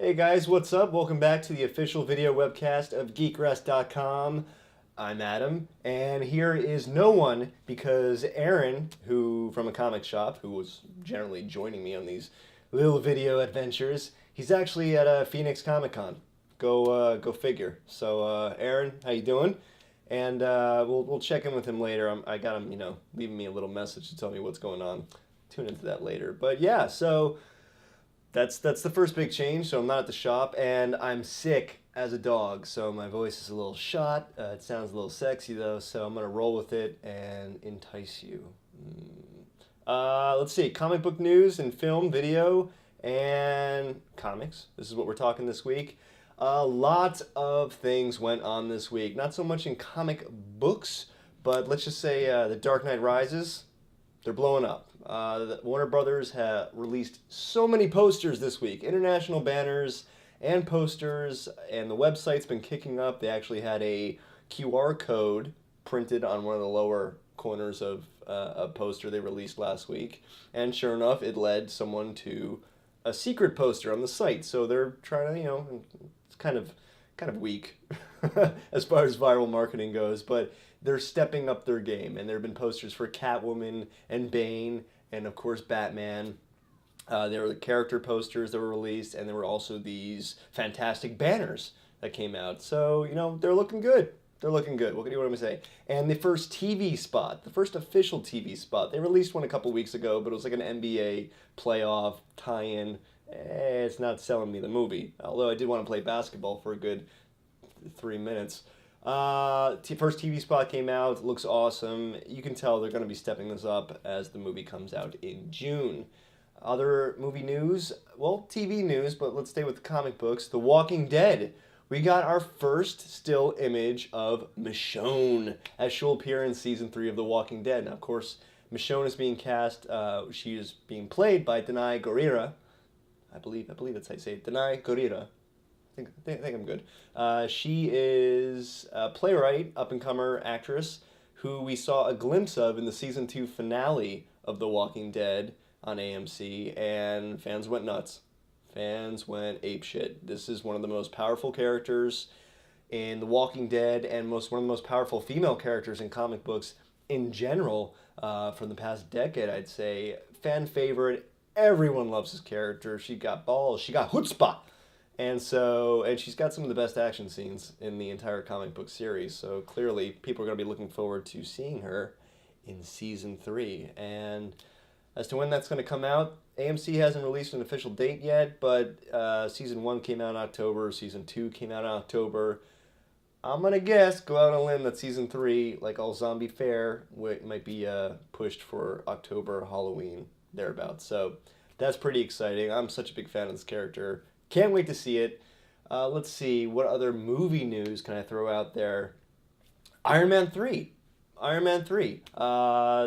Hey guys, what's up? Welcome back to the official video webcast of GeekRest.com. I'm Adam, and here is no one because Aaron, who from a comic shop, who was generally joining me on these little video adventures, he's actually at a Phoenix Comic Con. Go figure. So, Aaron, how you doing? And we'll check in with him later. I got him, leaving me a little message to tell me what's going on. Tune into that later. But yeah, so. That's the first big change. So I'm not at the shop, and I'm sick as a dog. So my voice is a little shot. It sounds a little sexy though. So I'm gonna roll with it and entice you. Let's see, comic book news and film, video, and comics. This is what we're talking this week. A lot of things went on this week. Not so much in comic books, but let's just say The Dark Knight Rises. They're blowing up. Warner Brothers have released so many posters this week, international banners and posters, and the website's been kicking up. They actually had a QR code printed on one of the lower corners of a poster they released last week, and sure enough, it led someone to a secret poster on the site. So they're trying to, it's kind of weak as far as viral marketing goes, but they're stepping up their game, and there have been posters for Catwoman and Bane and of course Batman. There were the character posters that were released, and there were also these fantastic banners that came out. So they're looking good. They're looking good. What do you want me to say? And the first TV spot, the first official TV spot, they released one a couple weeks ago, but it was like an NBA playoff tie-in. It's not selling me the movie, although I did want to play basketball for a good 3 minutes. First TV spot came out. Looks awesome. You can tell they're going to be stepping this up as the movie comes out in June. Other movie news, well, TV news, but let's stay with the comic books. The Walking Dead. We got our first still image of Michonne as she'll appear in season 3 of The Walking Dead. Now, of course, Michonne is being cast. She is being played by Danai Gurira. I believe that's how you say it. Danai Gurira. I think I'm good. She is a playwright, up-and-comer actress who we saw a glimpse of in the season 2 finale of The Walking Dead on AMC, and fans went nuts. Fans went apeshit. This is one of the most powerful characters in The Walking Dead, and one of the most powerful female characters in comic books in general from the past decade, I'd say. Fan favorite. Everyone loves this character. She got balls. She got chutzpah. And she's got some of the best action scenes in the entire comic book series. So clearly, people are going to be looking forward to seeing her in season 3. And as to when that's going to come out, AMC hasn't released an official date yet, but season 1 came out in October, season 2 came out in October. I'm going to go out on a limb that season 3, like all zombie fare, might be pushed for October, Halloween, thereabouts. So that's pretty exciting. I'm such a big fan of this character. Can't wait to see it. Let's see, what other movie news can I throw out there? Iron Man 3. Iron Man 3.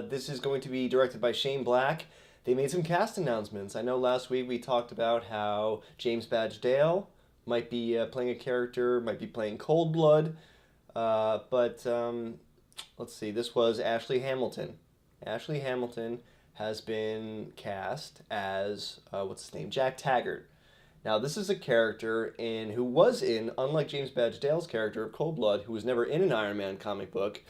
This is going to be directed by Shane Black. They made some cast announcements. I know last week we talked about how James Badge Dale might be playing a character, might be playing Cold Blood. But let's see, this was Ashley Hamilton. Ashley Hamilton has been cast as, what's his name? Jack Taggart. Now, this is a character who was in, unlike James Badge Dale's character of Cold Blood, who was never in an Iron Man comic book,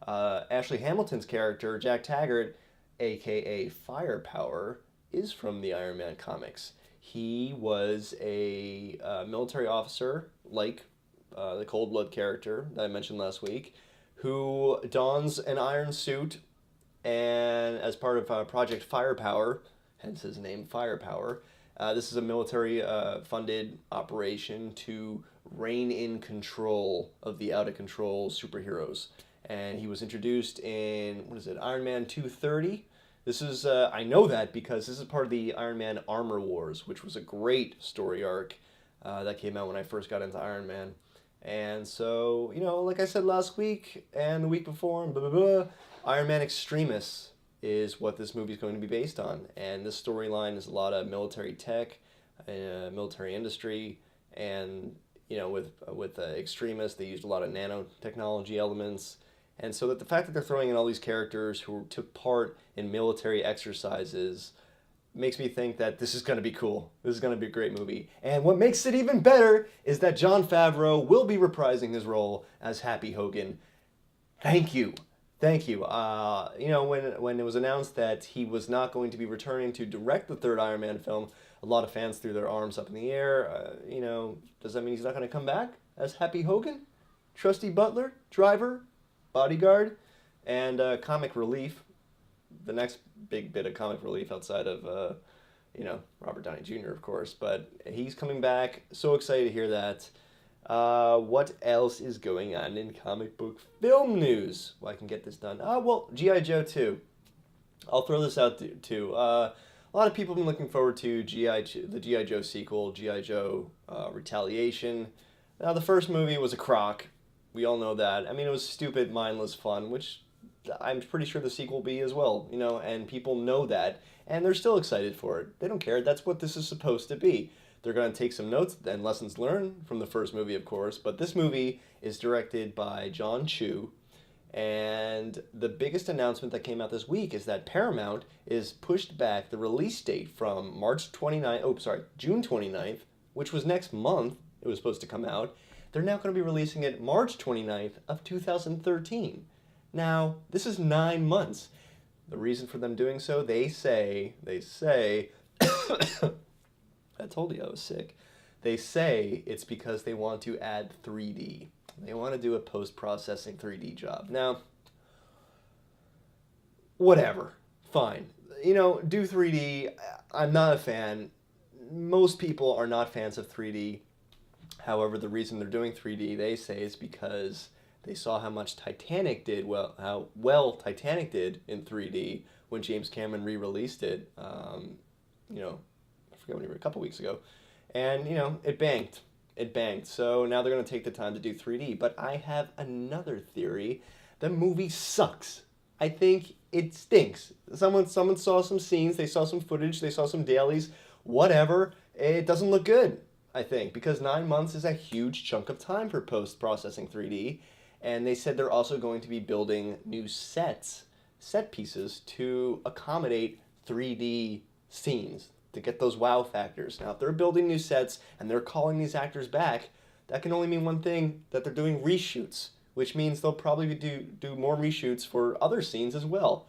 Ashley Hamilton's character, Jack Taggart, aka Firepower, is from the Iron Man comics. He was a military officer, like the Cold Blood character that I mentioned last week, who dons an iron suit and as part of Project Firepower, hence his name, Firepower. This is a military funded operation to rein in control of the out of control superheroes. And he was introduced in, Iron Man 230. This is, I know that because this is part of the Iron Man Armor Wars, which was a great story arc that came out when I first got into Iron Man. And so, like I said last week and the week before, Iron Man Extremis is what this movie is going to be based on. And this storyline is a lot of military tech, military industry, and with Extremis, they used a lot of nanotechnology elements. And so that the fact that they're throwing in all these characters who took part in military exercises makes me think that this is going to be cool. This is going to be a great movie. And what makes it even better is that Jon Favreau will be reprising his role as Happy Hogan. Thank you. Thank you. When it was announced that he was not going to be returning to direct the third Iron Man film, a lot of fans threw their arms up in the air. Does that mean he's not going to come back as Happy Hogan? Trusty butler, driver, bodyguard, and comic relief. The next big bit of comic relief outside of, Robert Downey Jr., of course. But he's coming back. So excited to hear that. What else is going on in comic book film news? Well, I can get this done. G.I. Joe 2. I'll throw this out too. A lot of people have been looking forward to the G.I. Joe sequel, G.I. Joe Retaliation. Now, the first movie was a crock. We all know that. I mean, it was stupid, mindless fun, which I'm pretty sure the sequel will be as well, and people know that, and they're still excited for it. They don't care. That's what this is supposed to be. They're going to take some notes and lessons learned from the first movie, of course, but this movie is directed by John Chu, and the biggest announcement that came out this week is that Paramount is pushed back the release date from June 29th, which was next month. It was supposed to come out. They're now going to be releasing it March 29th of 2013. Now, this is 9 months. The reason for them doing so, they say, I told you I was sick. They say it's because they want to add 3D. They want to do a post-processing 3D job. Now, whatever. Fine. Do 3D. I'm not a fan. Most people are not fans of 3D. However, the reason they're doing 3D, they say, is because they saw how much Titanic did, how well Titanic did in 3D when James Cameron re-released it, I forget when, a couple weeks ago. And, it banked. It banked. So now they're going to take the time to do 3D. But I have another theory. The movie sucks. I think it stinks. Someone saw some scenes, they saw some footage, they saw some dailies, whatever. It doesn't look good, I think, because 9 months is a huge chunk of time for post-processing 3D. And they said they're also going to be building new set pieces to accommodate 3D scenes, to get those wow factors. Now, if they're building new sets and they're calling these actors back, that can only mean one thing, that they're doing reshoots, which means they'll probably do more reshoots for other scenes as well.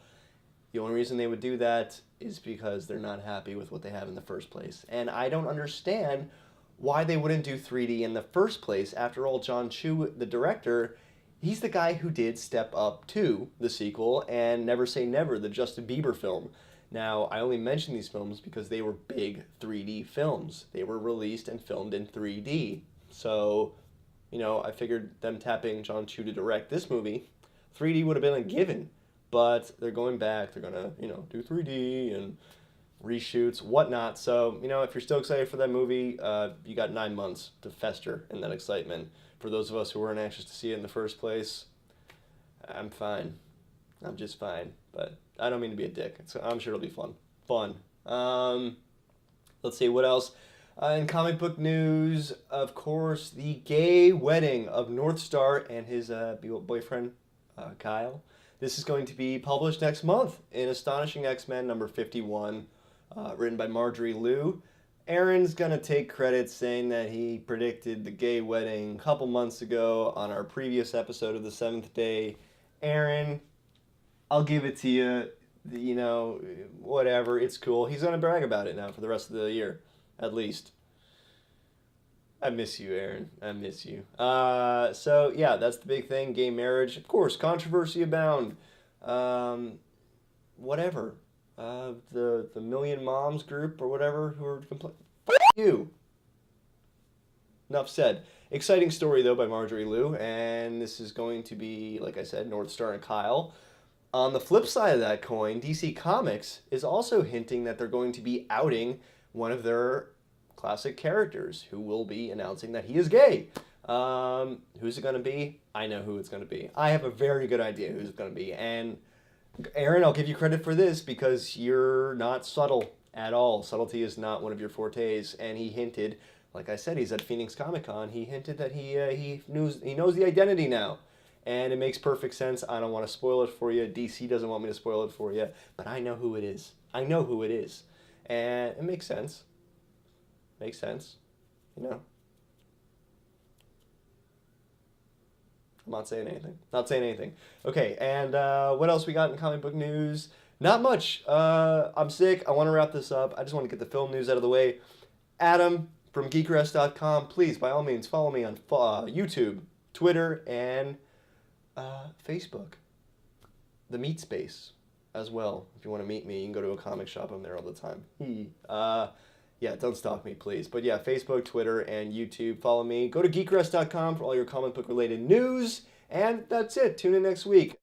The only reason they would do that is because they're not happy with what they have in the first place. And I don't understand why they wouldn't do 3D in the first place. After all, John Chu, the director, he's the guy who did Step Up 2, the sequel, and Never Say Never, the Justin Bieber film. Now, I only mention these films because they were big 3D films. They were released and filmed in 3D. So, I figured them tapping John Chu to direct this movie, 3D would have been a given. But they're going back. They're going to, do 3D and reshoots, whatnot. So, if you're still excited for that movie, you got 9 months to fester in that excitement. For those of us who weren't anxious to see it in the first place, I'm fine. I'm just fine. But I don't mean to be a dick. I'm sure it'll be fun. Let's see, what else? In comic book news, of course, the gay wedding of Northstar and his boyfriend, Kyle. This is going to be published next month in Astonishing X-Men number 51, written by Marjorie Liu. Aaron's going to take credit saying that he predicted the gay wedding a couple months ago on our previous episode of the 7th Day. Aaron, I'll give it to you. Whatever, it's cool. He's going to brag about it now for the rest of the year, at least. I miss you, Aaron. I miss you. So, yeah, that's the big thing. Gay marriage. Of course, controversy abound. Whatever. The Million Moms group or whatever who are complaining. F*** you. Enough said. Exciting story, though, by Marjorie Liu. And this is going to be, like I said, Northstar and Kyle. On the flip side of that coin, DC Comics is also hinting that they're going to be outing one of their classic characters who will be announcing that he is gay. Who's it going to be? I know who it's going to be. I have a very good idea who it's going to be. And Aaron, I'll give you credit for this because you're not subtle at all. Subtlety is not one of your fortes. And he hinted, like I said, he's at Phoenix Comic Con. He hinted that he knows the identity now. And it makes perfect sense. I don't want to spoil it for you. DC doesn't want me to spoil it for you. But I know who it is. I know who it is. And it makes sense. Makes sense. You know. I'm not saying anything. Not saying anything. Okay, and what else we got in comic book news? Not much. I'm sick. I want to wrap this up. I just want to get the film news out of the way. Adam from geekrest.com, please, by all means, follow me on YouTube, Twitter, and Facebook. The Meat Space as well. If you want to meet me, you can go to a comic shop. I'm there all the time. Yeah, don't stalk me, please. But yeah, Facebook, Twitter, and YouTube. Follow me. Go to geekrest.com for all your comic book related news. And that's it. Tune in next week.